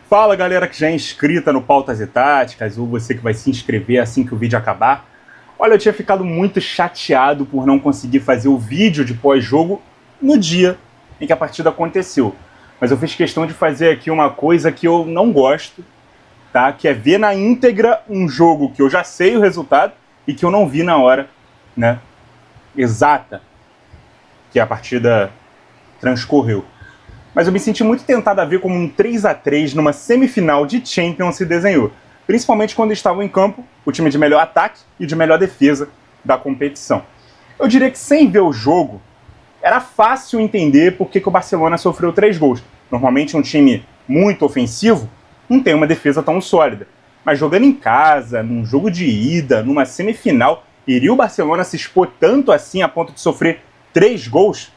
Fala galera que já é inscrita no Pautas e Táticas, ou você que vai se inscrever assim que o vídeo acabar. Olha, eu tinha ficado muito chateado por não conseguir fazer o vídeo de pós-jogo no dia em que a partida aconteceu. Mas eu fiz questão de fazer aqui uma coisa que eu não gosto, tá? Que é ver na íntegra um jogo que eu já sei o resultado e que eu não vi na hora, né, exata que a partida transcorreu. Mas eu me senti muito tentado a ver como um 3-3 numa semifinal de Champions se desenhou. Principalmente quando estavam em campo o time de melhor ataque e de melhor defesa da competição. Eu diria que sem ver o jogo, era fácil entender por que o Barcelona sofreu 3 gols. Normalmente um time muito ofensivo não tem uma defesa tão sólida. Mas jogando em casa, num jogo de ida, numa semifinal, iria o Barcelona se expor tanto assim a ponto de sofrer 3 gols?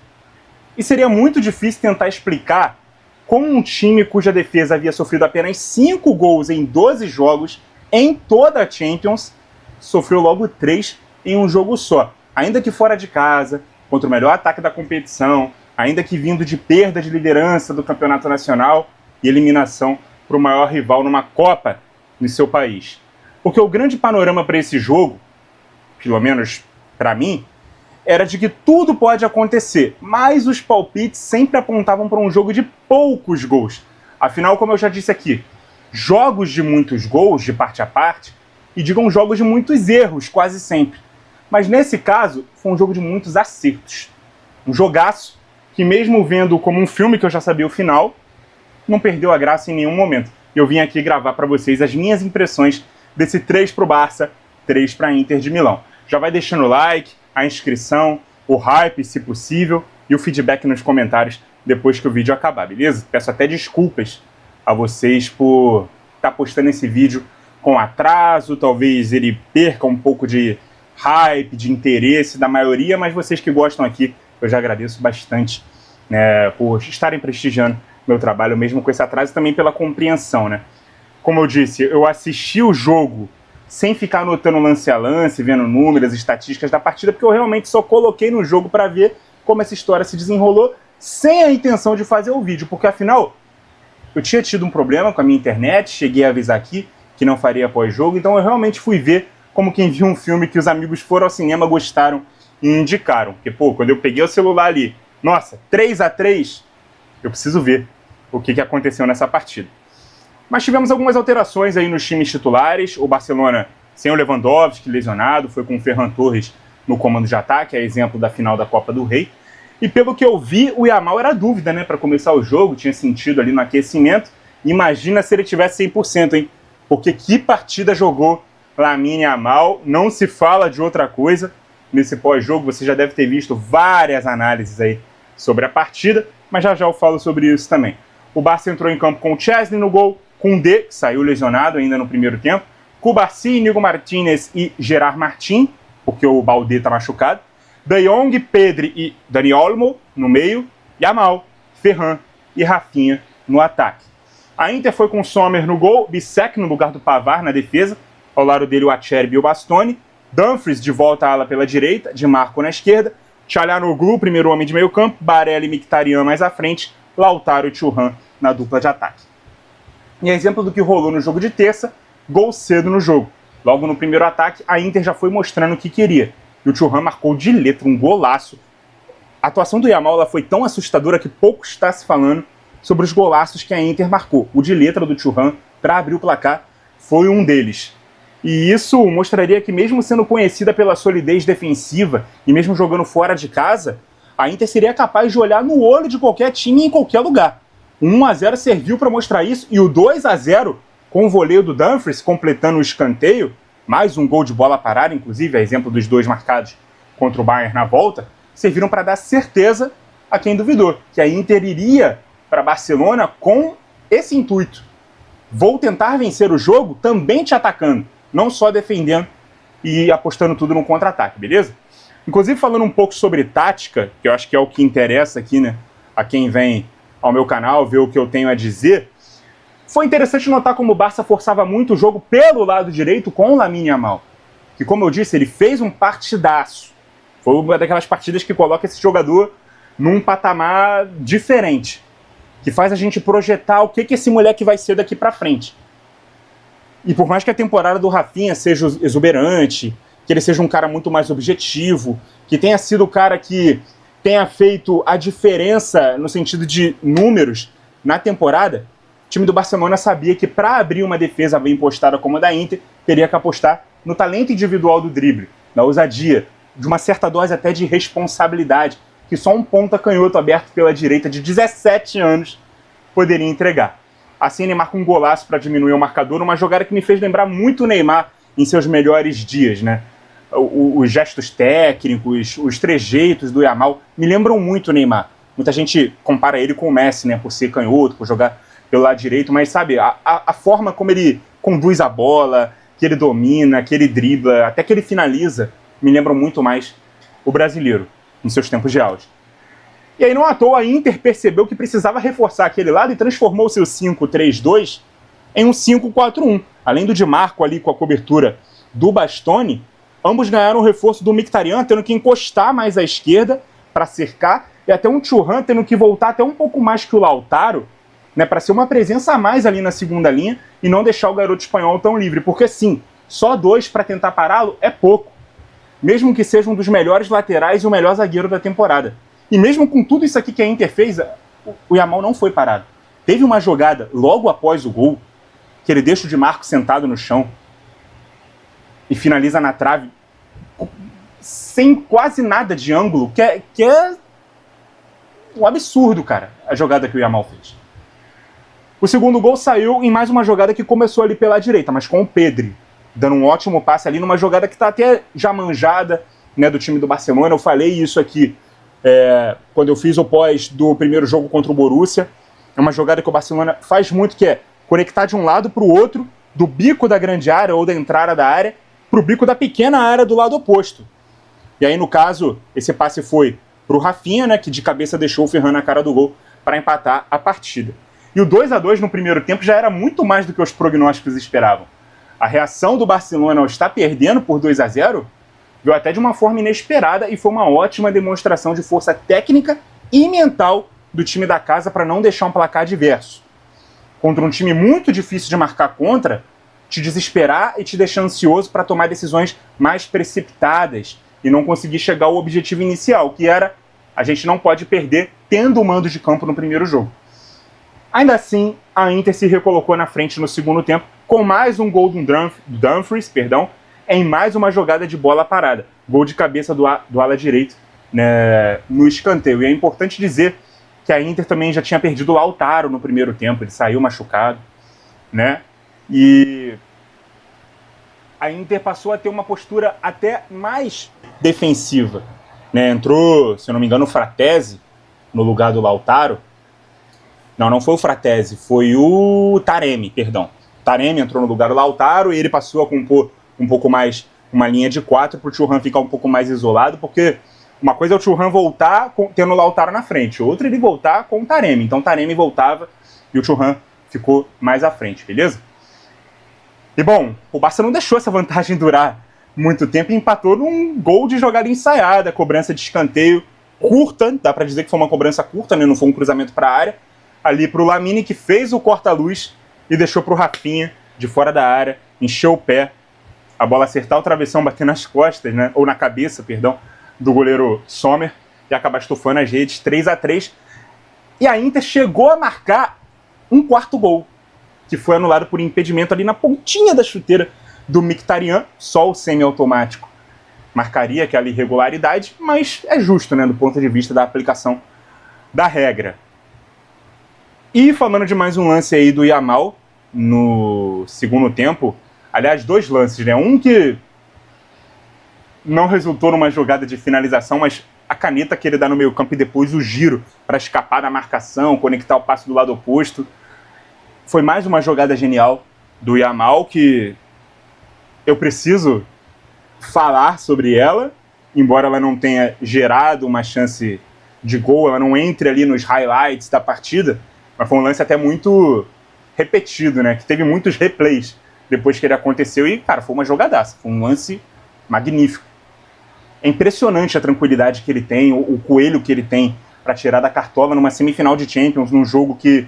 E seria muito difícil tentar explicar como um time cuja defesa havia sofrido apenas 5 gols em 12 jogos em toda a Champions, sofreu logo 3 em um jogo só. Ainda que fora de casa, contra o melhor ataque da competição, ainda que vindo de perda de liderança do campeonato nacional e eliminação para o maior rival numa Copa no seu país. Porque o grande panorama para esse jogo, pelo menos para mim, era de que tudo pode acontecer, mas os palpites sempre apontavam para um jogo de poucos gols. Afinal, como eu já disse aqui, jogos de muitos gols, de parte a parte, e digam jogos de muitos erros, quase sempre. Mas nesse caso, foi um jogo de muitos acertos. Um jogaço que, mesmo vendo como um filme que eu já sabia o final, não perdeu a graça em nenhum momento. Eu vim aqui gravar para vocês as minhas impressões desse 3 para o Barça, 3 para a Inter de Milão. Já vai deixando o like, a inscrição, o hype, se possível, e o feedback nos comentários depois que o vídeo acabar, beleza? Peço até desculpas a vocês por estar postando esse vídeo com atraso, talvez ele perca um pouco de hype, de interesse da maioria, mas vocês que gostam aqui, eu já agradeço bastante, né, por estarem prestigiando meu trabalho, mesmo com esse atraso, e também pela compreensão, né? Como eu disse, eu assisti o jogo sem ficar anotando lance a lance, vendo números, estatísticas da partida, porque eu realmente só coloquei no jogo para ver como essa história se desenrolou, sem a intenção de fazer o vídeo, porque afinal, eu tinha tido um problema com a minha internet, cheguei a avisar aqui que não faria pós-jogo, então eu realmente fui ver como quem viu um filme que os amigos foram ao cinema, gostaram e indicaram. Porque, pô, quando eu peguei o celular ali, nossa, 3-3, eu preciso ver o que aconteceu nessa partida. Mas tivemos algumas alterações aí nos times titulares. O Barcelona sem o Lewandowski, lesionado, foi com o Ferran Torres no comando de ataque, é exemplo da final da Copa do Rei. E pelo que eu vi, o Yamal era dúvida, né, para começar o jogo, tinha sentido ali no aquecimento. Imagina se ele tivesse 100%, hein? Porque que partida jogou Lamine Yamal, não se fala de outra coisa nesse pós-jogo. Você já deve ter visto várias análises aí sobre a partida, mas já eu falo sobre isso também. O Barça entrou em campo com o Chesney no gol, Koundé, que saiu lesionado ainda no primeiro tempo, Cubarsí, Inigo Martínez e Gerard Martin, porque o Baldé está machucado, De Jong, Pedri e Dani Olmo no meio, Yamal, Ferran e Rafinha no ataque. A Inter foi com Sommer no gol, Bissek no lugar do Pavard na defesa, ao lado dele o Acerbi e o Bastoni, Dumfries de volta à ala pela direita, Di Marco na esquerda, Çalhanoğlu, primeiro homem de meio campo, Barella e Mkhitaryan mais à frente, Lautaro e Thuram na dupla de ataque. E exemplo do que rolou no jogo de terça, gol cedo no jogo. Logo no primeiro ataque, a Inter já foi mostrando o que queria. E o Thuram marcou de letra um golaço. A atuação do Yamal ela foi tão assustadora que pouco está se falando sobre os golaços que a Inter marcou. O de letra do Thuram para abrir o placar foi um deles. E isso mostraria que mesmo sendo conhecida pela solidez defensiva e mesmo jogando fora de casa, a Inter seria capaz de olhar no olho de qualquer time em qualquer lugar. O 1-0 serviu para mostrar isso, e o 2-0, com o voleio do Dumfries completando o escanteio, mais um gol de bola parada, inclusive, a exemplo dos 2 marcados contra o Bayern na volta, serviram para dar certeza a quem duvidou, que a Inter iria para Barcelona com esse intuito. Vou tentar vencer o jogo também te atacando, não só defendendo e apostando tudo no contra-ataque, beleza? Inclusive, falando um pouco sobre tática, que eu acho que é o que interessa aqui, né, a quem vem ao meu canal, ver o que eu tenho a dizer, foi interessante notar como o Barça forçava muito o jogo pelo lado direito com o Lamine Yamal, que, como eu disse, ele fez um partidaço. Foi uma daquelas partidas que coloca esse jogador num patamar diferente. que faz a gente projetar o que esse moleque vai ser daqui pra frente. E por mais que a temporada do Rafinha seja exuberante, que ele seja um cara muito mais objetivo, que tenha sido o cara que tenha feito a diferença no sentido de números na temporada, o time do Barcelona sabia que para abrir uma defesa bem postada como a da Inter, teria que apostar no talento individual do drible, na ousadia, de uma certa dose até de responsabilidade, que só um ponta canhoto aberto pela direita de 17 anos poderia entregar. Assim ele marca um golaço para diminuir o marcador, uma jogada que me fez lembrar muito o Neymar em seus melhores dias, né? Os gestos técnicos, os trejeitos do Yamal me lembram muito o Neymar. Muita gente compara ele com o Messi, né? Por ser canhoto, por jogar pelo lado direito, mas sabe, a forma como ele conduz a bola, que ele domina, que ele dribla, até que ele finaliza, me lembram muito mais o brasileiro, em seus tempos de auge. E aí, não à toa, a Inter percebeu que precisava reforçar aquele lado e transformou o seu 5-3-2 em um 5-4-1. Além do Di Marco ali com a cobertura do Bastoni, ambos ganharam o reforço do Mkhitaryan, tendo que encostar mais à esquerda para cercar, e até um Thuram tendo que voltar até um pouco mais que o Lautaro, né, para ser uma presença a mais ali na segunda linha e não deixar o garoto espanhol tão livre. Porque sim, só 2 para tentar pará-lo é pouco. Mesmo que seja um dos melhores laterais e o melhor zagueiro da temporada. E mesmo com tudo isso aqui que a Inter fez, o Yamal não foi parado. Teve uma jogada logo após o gol, que ele deixa o Di Marco sentado no chão e finaliza na trave sem quase nada de ângulo, que é um absurdo, cara, a jogada que o Yamal fez. O segundo gol saiu em mais uma jogada que começou ali pela direita, mas com o Pedri, dando um ótimo passe ali numa jogada que está até já manjada, né, do time do Barcelona. Eu falei isso aqui quando eu fiz o pós do primeiro jogo contra o Borussia. É uma jogada que o Barcelona faz muito, que é conectar de um lado para o outro, do bico da grande área ou da entrada da área, para o bico da pequena área do lado oposto. E aí, no caso, esse passe foi para o Rafinha, né, que de cabeça deixou o Ferran na cara do gol para empatar a partida. E o 2-2 no primeiro tempo já era muito mais do que os prognósticos esperavam. A reação do Barcelona ao estar perdendo por 2-0 veio até de uma forma inesperada e foi uma ótima demonstração de força técnica e mental do time da casa para não deixar um placar adverso. Contra um time muito difícil de marcar contra, te desesperar e te deixar ansioso para tomar decisões mais precipitadas e não conseguir chegar ao objetivo inicial, que era: a gente não pode perder tendo o mando de campo no primeiro jogo. Ainda assim, a Inter se recolocou na frente no segundo tempo, com mais um gol do Dumfries, em mais uma jogada de bola parada. Gol de cabeça do ala direito, né, no escanteio. E é importante dizer que a Inter também já tinha perdido o Lautaro no primeiro tempo, ele saiu machucado, né? E a Inter passou a ter uma postura até mais defensiva, né? Entrou, se eu não me engano, o Fratesi no lugar do Lautaro. Não foi o Fratesi, foi o Taremi, perdão. Taremi entrou no lugar do Lautaro e ele passou a compor um pouco mais uma linha de 4 para o Thuram ficar um pouco mais isolado, porque uma coisa é o Thuram voltar tendo o Lautaro na frente, outra ele voltar com o Taremi. Então o Taremi voltava e o Thuram ficou mais à frente, beleza? E bom, o Barça não deixou essa vantagem durar muito tempo e empatou num gol de jogada ensaiada, cobrança de escanteio curta, dá para dizer que foi uma cobrança curta, né? Não foi um cruzamento para a área, ali para o Lamine, que fez o corta-luz e deixou para o Rafinha, de fora da área, encheu o pé, a bola acertar o travessão, bater nas costas, né? Ou na cabeça, perdão, do goleiro Sommer, e acabar estufando as redes, 3-3. E a Inter chegou a marcar um quarto gol, que foi anulado por impedimento ali na pontinha da chuteira do Mkhitaryan. Só o semiautomático marcaria aquela irregularidade, mas é justo, né, do ponto de vista da aplicação da regra. E falando de mais um lance aí do Yamal no segundo tempo, aliás, 2 lances, né? Um que não resultou numa jogada de finalização, mas a caneta que ele dá no meio campo e depois o giro para escapar da marcação, conectar o passe do lado oposto. Foi mais uma jogada genial do Yamal, que eu preciso falar sobre ela, embora ela não tenha gerado uma chance de gol, ela não entre ali nos highlights da partida, mas foi um lance até muito repetido, né? Que teve muitos replays depois que ele aconteceu e, cara, foi uma jogadaça, foi um lance magnífico. É impressionante a tranquilidade que ele tem, o coelho que ele tem para tirar da cartola numa semifinal de Champions, num jogo que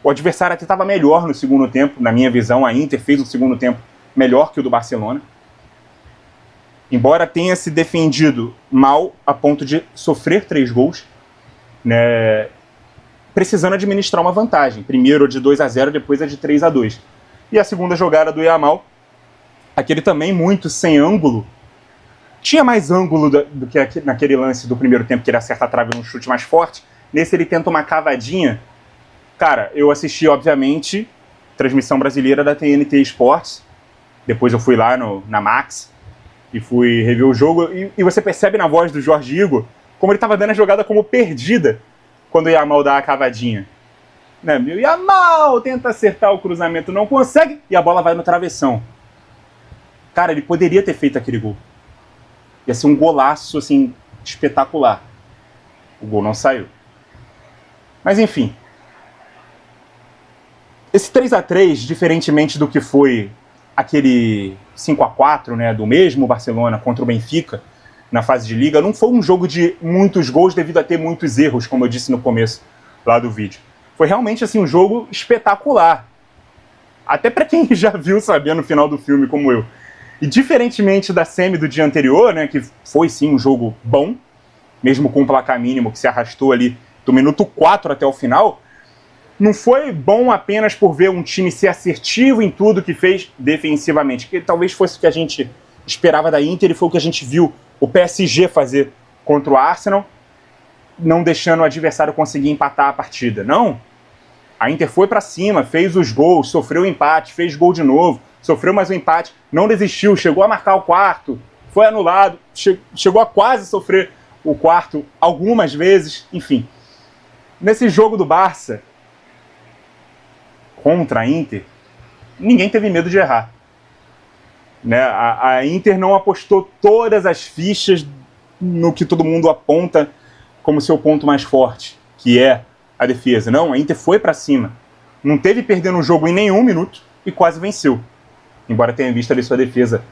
o adversário até estava melhor no segundo tempo, na minha visão. A Inter fez o segundo tempo melhor que o do Barcelona. Embora tenha se defendido mal a ponto de sofrer 3 gols, né, precisando administrar uma vantagem. Primeiro de 2-0, depois a de 3-2. E a segunda jogada do Yamal, aquele também muito sem ângulo. Tinha mais ângulo do que naquele lance do primeiro tempo, que ele acerta a trave num chute mais forte. Nesse ele tenta uma cavadinha. Cara, eu assisti, obviamente, transmissão brasileira da TNT Sports. Depois eu fui lá na Max e fui rever o jogo. E você percebe na voz do Jorge Igor como ele estava dando a jogada como perdida quando o Yamal dá a cavadinha. Né? O Yamal tenta acertar o cruzamento, não consegue, e a bola vai no travessão. Cara, ele poderia ter feito aquele gol. Ia ser um golaço, assim, espetacular. O gol não saiu. Mas, enfim. Esse 3-3, diferentemente do que foi aquele 5-4, né, do mesmo Barcelona contra o Benfica, na fase de Liga, não foi um jogo de muitos gols devido a ter muitos erros, como eu disse no começo lá do vídeo. Foi realmente, assim, um jogo espetacular. Até para quem já viu saber no final do filme, como eu. E diferentemente da semi do dia anterior, né, que foi sim um jogo bom, mesmo com um placar mínimo que se arrastou ali do minuto 4 até o final, não foi bom apenas por ver um time ser assertivo em tudo que fez defensivamente, que talvez fosse o que a gente esperava da Inter e foi o que a gente viu o PSG fazer contra o Arsenal, não deixando o adversário conseguir empatar a partida. Não, a Inter foi para cima, fez os gols, sofreu o empate, fez gol de novo, sofreu mais um empate, não desistiu, chegou a marcar o quarto, foi anulado, chegou a quase sofrer o quarto algumas vezes, enfim. Nesse jogo do Barça contra a Inter, ninguém teve medo de errar. Né? A Inter não apostou todas as fichas no que todo mundo aponta como seu ponto mais forte, que é a defesa. Não, a Inter foi para cima. Não teve perdendo o jogo em nenhum minuto e quase venceu. Embora tenha visto ali sua defesa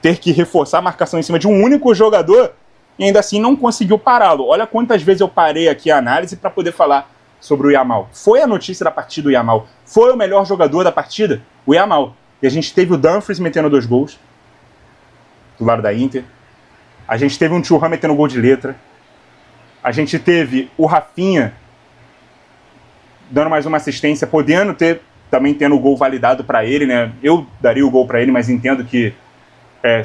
ter que reforçar a marcação em cima de um único jogador e ainda assim não conseguiu pará-lo. Olha quantas vezes eu parei aqui a análise para poder falar sobre o Yamal. Foi a notícia da partida do Yamal. Foi o melhor jogador da partida? O Yamal. E a gente teve o Dumfries metendo 2 gols do lado da Inter. A gente teve um Thuram metendo gol de letra. A gente teve o Rafinha dando mais uma assistência, podendo ter, também tendo o gol validado para ele, né? Eu daria o gol para ele, mas entendo que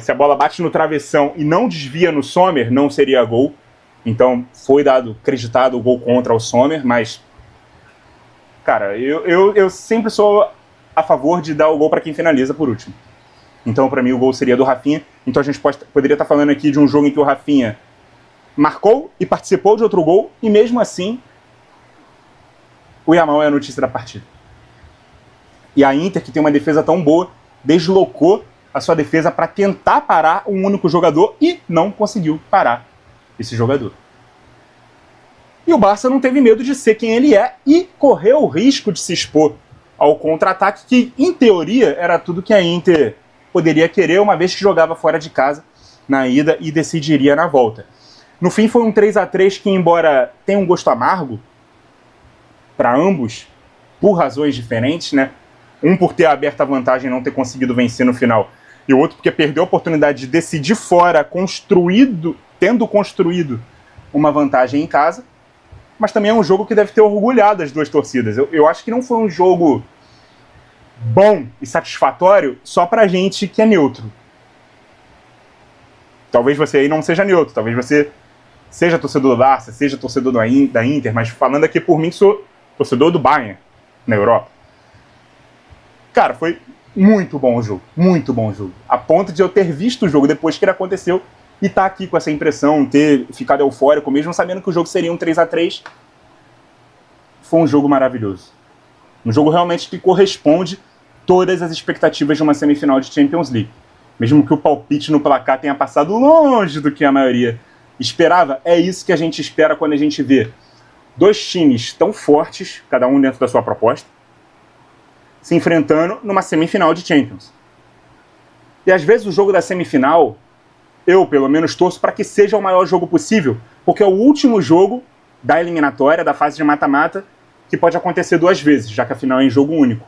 se a bola bate no travessão e não desvia no Sommer, não seria gol. Então foi acreditado o gol contra o Sommer, mas, cara, eu sempre sou a favor de dar o gol para quem finaliza por último. Então, para mim, o gol seria do Rafinha. Então a gente poderia estar falando aqui de um jogo em que o Rafinha marcou e participou de outro gol, e mesmo assim, o Yamal é a notícia da partida. E a Inter, que tem uma defesa tão boa, deslocou a sua defesa para tentar parar um único jogador e não conseguiu parar esse jogador. E o Barça não teve medo de ser quem ele é e correu o risco de se expor ao contra-ataque, que, em teoria, era tudo que a Inter poderia querer, uma vez que jogava fora de casa na ida e decidiria na volta. No fim, foi um 3-3 que, embora tenha um gosto amargo para ambos, por razões diferentes, né? Um por ter aberto a vantagem e não ter conseguido vencer no final, e o outro porque perdeu a oportunidade de decidir fora, tendo construído uma vantagem em casa. Mas também é um jogo que deve ter orgulhado as duas torcidas. Eu acho que não foi um jogo bom e satisfatório só pra gente que é neutro. Talvez você aí não seja neutro, talvez você seja torcedor do Barça, seja torcedor da Inter, mas falando aqui por mim, que sou torcedor do Bayern na Europa. Cara, foi muito bom o jogo, muito bom o jogo. A ponto de eu ter visto o jogo depois que ele aconteceu e tá aqui com essa impressão, ter ficado eufórico, mesmo sabendo que o jogo seria um 3-3. Foi um jogo maravilhoso. Um jogo realmente que corresponde todas as expectativas de uma semifinal de Champions League. Mesmo que o palpite no placar tenha passado longe do que a maioria esperava, é isso que a gente espera quando a gente vê 2 times tão fortes, cada um dentro da sua proposta, se enfrentando numa semifinal de Champions. E às vezes o jogo da semifinal, eu pelo menos torço para que seja o maior jogo possível, porque é o último jogo da eliminatória, da fase de mata-mata, que pode acontecer 2 vezes, já que a final é em jogo único.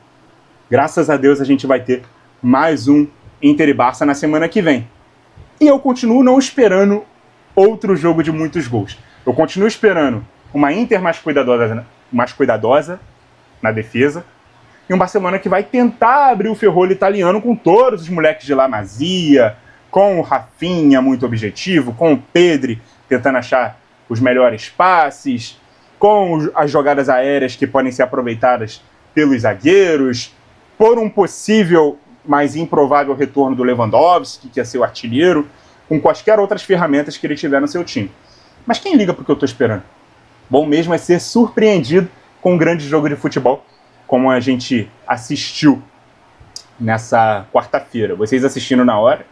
Graças a Deus a gente vai ter mais um Inter e Barça na semana que vem. E eu continuo não esperando outro jogo de muitos gols. Eu continuo esperando uma Inter mais cuidadosa na defesa, e um Barcelona que vai tentar abrir o ferrolho italiano com todos os moleques de La Masia, com o Rafinha muito objetivo, com o Pedri tentando achar os melhores passes, com as jogadas aéreas que podem ser aproveitadas pelos zagueiros, por um possível, mas improvável retorno do Lewandowski, que ia ser o artilheiro, com quaisquer outras ferramentas que ele tiver no seu time. Mas quem liga porque eu estou esperando? Bom mesmo é ser surpreendido com um grande jogo de futebol, como a gente assistiu nessa quarta-feira. Vocês assistindo na hora,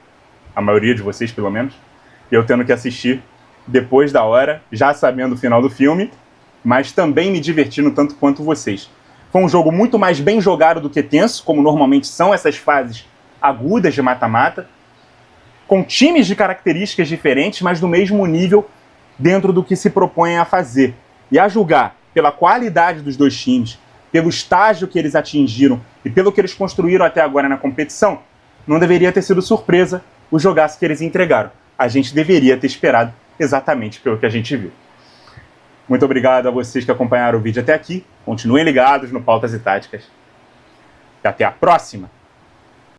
a maioria de vocês pelo menos, e eu tendo que assistir depois da hora, já sabendo o final do filme, mas também me divertindo tanto quanto vocês. Foi um jogo muito mais bem jogado do que tenso, como normalmente são essas fases agudas de mata-mata, com times de características diferentes, mas do mesmo nível dentro do que se propõem a fazer. E a julgar pela qualidade dos dois times, pelo estágio que eles atingiram e pelo que eles construíram até agora na competição, não deveria ter sido surpresa o jogaço que eles entregaram. A gente deveria ter esperado exatamente pelo que a gente viu. Muito obrigado a vocês que acompanharam o vídeo até aqui. Continuem ligados no Pautas e Táticas. E até a próxima!